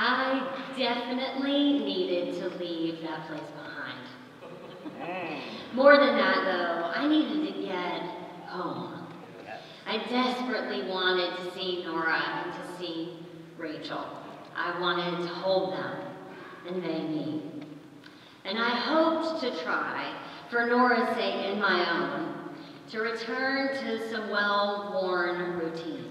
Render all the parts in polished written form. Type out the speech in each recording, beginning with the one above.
I definitely needed to leave that place behind. More than that, though, I needed to get home. I desperately wanted to see Nora and to see Rachel. I wanted to hold them, and they me. And I hoped to try, for Nora's sake and my own, to return to some well-worn routines.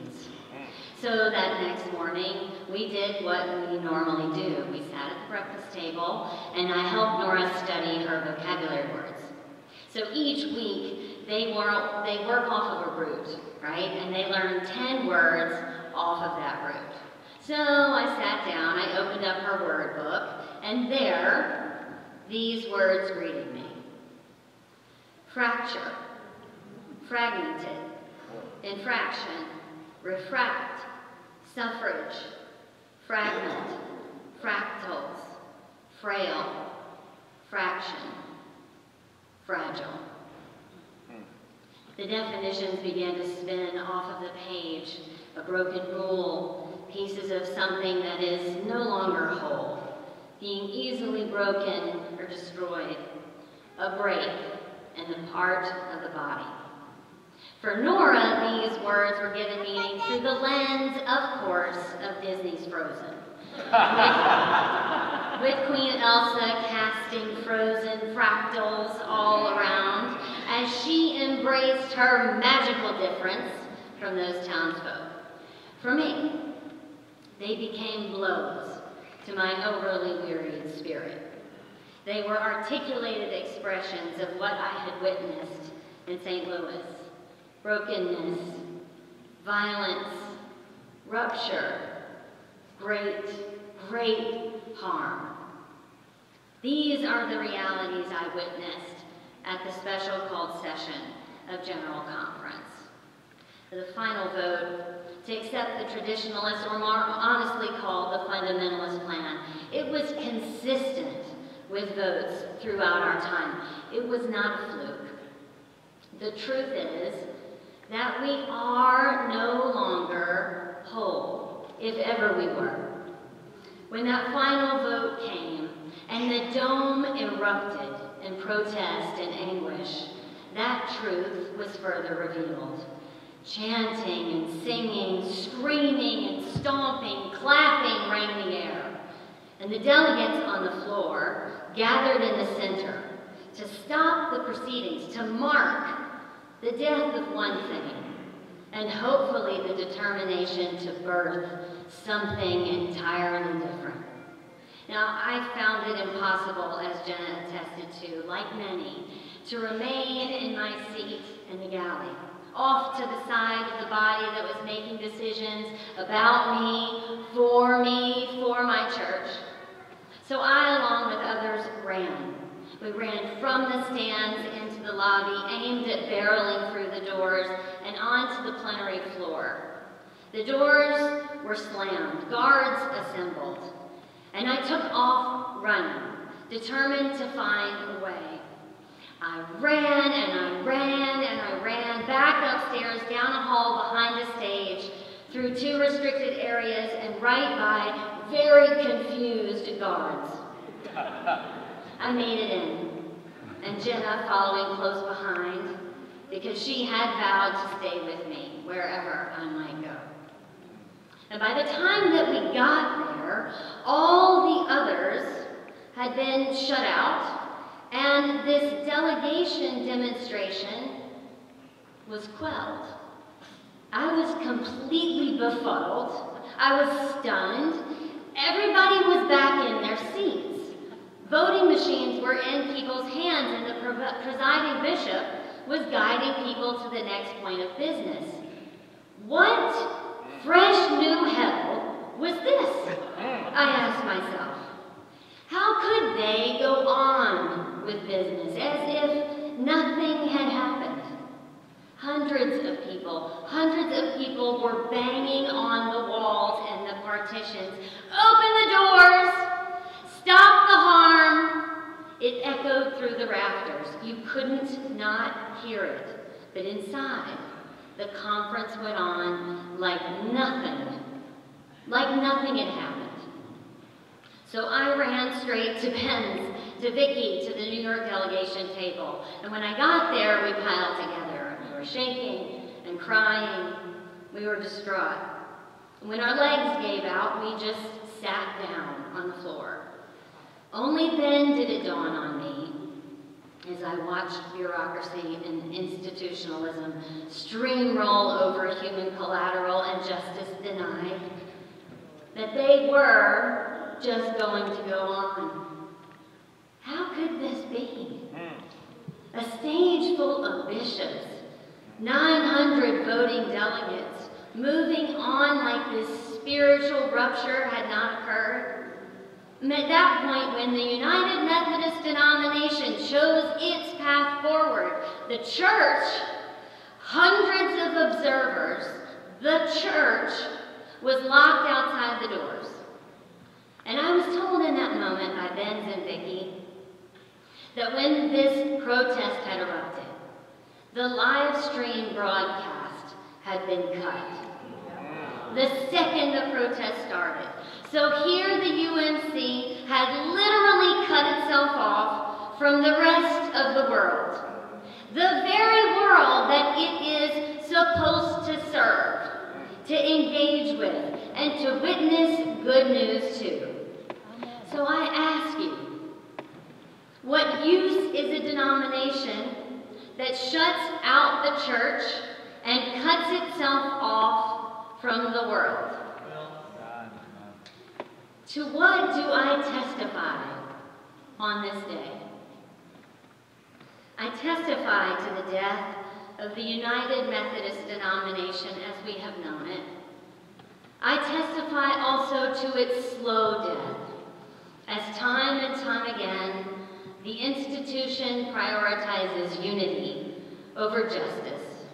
So that next morning, we did what we normally do. We sat at the breakfast table, and I helped Nora study her vocabulary words. So each week, they work off of a root, right? And they learn 10 words off of that root. So I sat down, I opened up her word book, and there, these words greeted me. Fracture, fragmented, infraction, refract, suffrage, fragment, fractals, frail, fraction, fragile. The definitions began to spin off of the page. A broken rule, pieces of something that is no longer whole, being easily broken or destroyed, a break in the part of the body. For Nora, these words were given meaning through the lens, of course, of Disney's Frozen. With Queen Elsa casting frozen fractals all around as she embraced her magical difference from those townsfolk. For me, they became blows to my overly wearied spirit. They were articulated expressions of what I had witnessed in St. Louis. Brokenness, violence, rupture, great harm. These are the realities I witnessed at the special called session of General Conference. The final vote to accept the traditionalist, or more honestly called the fundamentalist plan, it was consistent with votes throughout our time. It was not a fluke. The truth is that we are no longer whole, if ever we were. When that final vote came and the dome erupted in protest and anguish, that truth was further revealed. Chanting and singing, screaming and stomping, clapping rang the air. And the delegates on the floor gathered in the center to stop the proceedings, to mark the death of one thing, and hopefully the determination to birth something entirely different. Now, I found it impossible, as Jenna attested to, like many, to remain in my seat in the galley, off to the side of the body that was making decisions about me, for my church. So I, along with others, ran. We ran from the stands into the lobby, aimed at barreling through the doors and onto the plenary floor. The doors were slammed, guards assembled, and I took off running, determined to find a way. I ran and I ran and I ran back upstairs, down a hall behind the stage, through 2 restricted areas and right by very confused guards. I made it in, and Jenna following close behind, because she had vowed to stay with me wherever I might go. And by the time that we got there, all the others had been shut out, and this delegation demonstration was quelled. I was completely befuddled. I was stunned. Everybody was back in their seats. Voting machines were in people's hands, and the presiding bishop was guiding people to the next point of business. What fresh new hell was this? I asked myself. How could they go on with business as if nothing had happened? Hundreds of people were banging on the walls and the partitions. Open the doors! Stop the harm! It echoed through the rafters. You couldn't not hear it. But inside, the conference went on like nothing had happened. So I ran straight to Ben's, to Vicki, to the New York delegation table. And when I got there, we piled together. We were shaking and crying. We were distraught. When our legs gave out, we just sat down on the floor. Only then did it dawn on me, as I watched bureaucracy and institutionalism steamroll over human collateral and justice denied, that they were just going to go on. How could this be? A stage full of bishops, 900 voting delegates, moving on like this spiritual rupture had not occurred. And at that point, when the United Methodist denomination chose its path forward, the church, hundreds of observers, the church was locked outside the doors. And I was told in that moment by Benz and Vicki that when this protest had erupted, the live stream broadcast had been cut. The second the protest started. So here the UMC had literally cut itself off from the rest of the world. The very world that it is supposed to serve, to engage with, and to witness good news to. So I ask you, what use is a denomination that shuts out the church and cuts itself off from the world? To what do I testify on this day? I testify to the death of the United Methodist denomination as we have known it. I testify also to its slow death, as time and time again, the institution prioritizes unity over justice.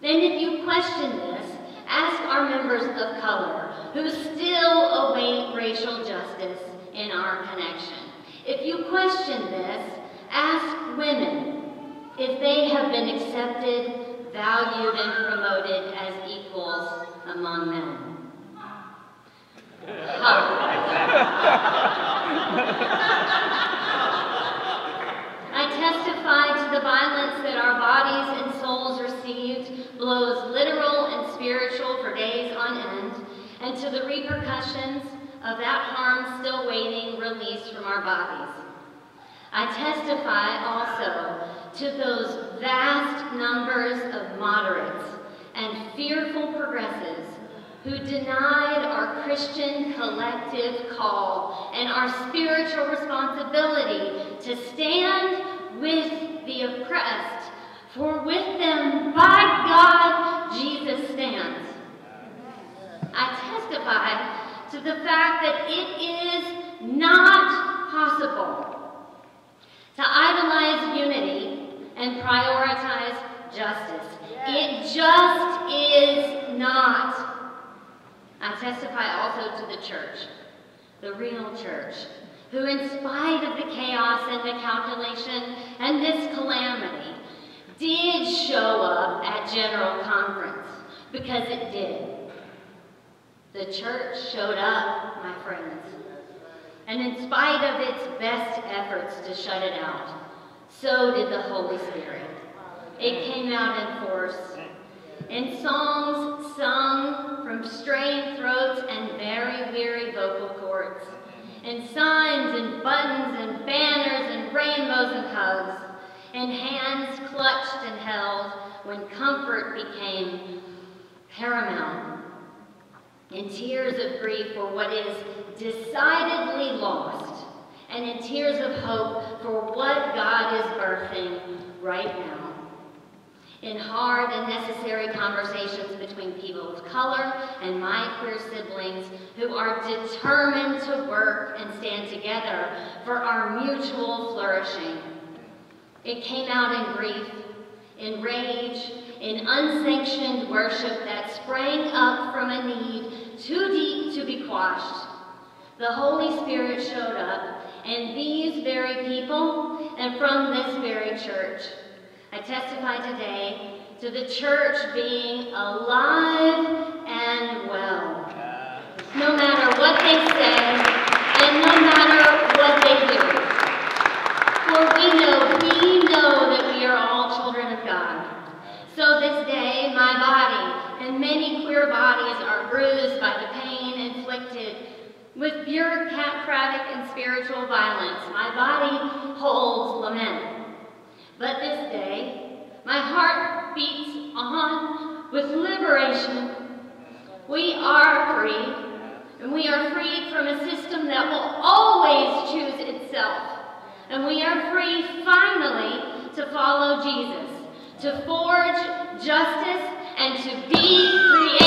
And if you question this, ask our members of color who still await racial justice in our connection. If you question this, ask women if they have been accepted, valued, and promoted as equals among men. I testify to the violence that our bodies and souls received, blows literal and spiritual for days on end, and to the repercussions of that harm still waiting release from our bodies. I testify also to those vast numbers of moderates and fearful progressives who denied our Christian collective call and our spiritual responsibility to stand with the oppressed, for with them, by God, Jesus stands. I testify to the fact that it is not possible to idolize unity and prioritize justice. It just is not. I testify also to the church, the real church, who in spite of the chaos and the calculation and this calamity, did show up at General Conference, because it did. The church showed up, my friends. And in spite of its best efforts to shut it out, so did the Holy Spirit. It came out in force, in songs sung from strained throats and very weary vocal cords, in signs and buttons and banners and rainbows and hugs, in hands clutched and held when comfort became paramount, in tears of grief for what is decidedly lost, and in tears of hope for what God is birthing right now. In hard and necessary conversations between people of color and my queer siblings who are determined to work and stand together for our mutual flourishing. It came out in grief, in rage, in unsanctioned worship that sprang up from a need too deep to be quashed. The Holy Spirit showed up, and these very people, and from this very church, I testify today to the church being alive and well. No matter what they say, and no with bureaucratic and spiritual violence. My body holds lament. But this day, my heart beats on with liberation. We are free, and we are freed from a system that will always choose itself. And we are free, finally, to follow Jesus, to forge justice, and to be creative.